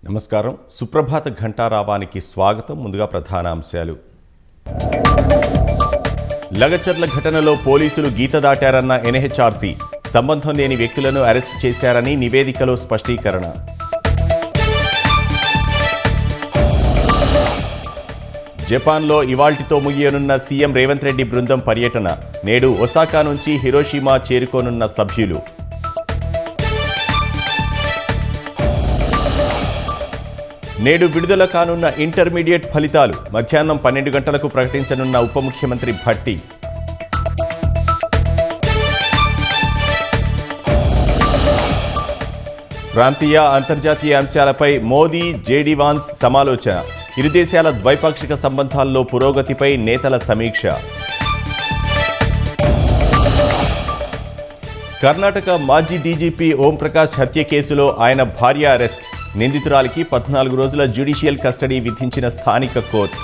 నమస్కారం. సుప్రభాత ఘంటారావానికి స్వాగతం. ముందుగా ప్రధానాంశాలు. లగచర్ల ఘటనలో పోలీసులు గీత దాటారన్న ఎన్హెచ్ఆర్సీ. సంబంధం లేని వ్యక్తులను అరెస్టు చేశారని నివేదికలో స్పష్టీకరణ. జపాన్లో ఇవాల్టితో ముగియనున్న సీఎం రేవంత్ రెడ్డి బృందం పర్యటన. నేడు ఒసాకా నుంచి హిరోషిమా చేరుకోనున్న సభ్యులు. నేడు విడుదల కానున్న ఇంటర్మీడియట్ ఫలితాలు. మధ్యాహ్నం 12 గంటలకు ప్రకటించనున్న ఉప ముఖ్యమంత్రి భట్టి. ప్రాంతీయ అంతర్జాతీయ అంశాలపై మోదీ జేడీ వాన్స్ సమాలోచన. ఇరు దేశాల ద్వైపాక్షిక సంబంధాల్లో పురోగతిపై నేతల సమీక్ష. కర్ణాటక మాజీ డీజీపీ ఓంప్రకాష్ హత్య కేసులో ఆయన భార్య అరెస్ట్. నిందితురాలికి 14 రోజుల జ్యుడిషియల్ కస్టడీ విధించిన స్థానిక కోర్టు.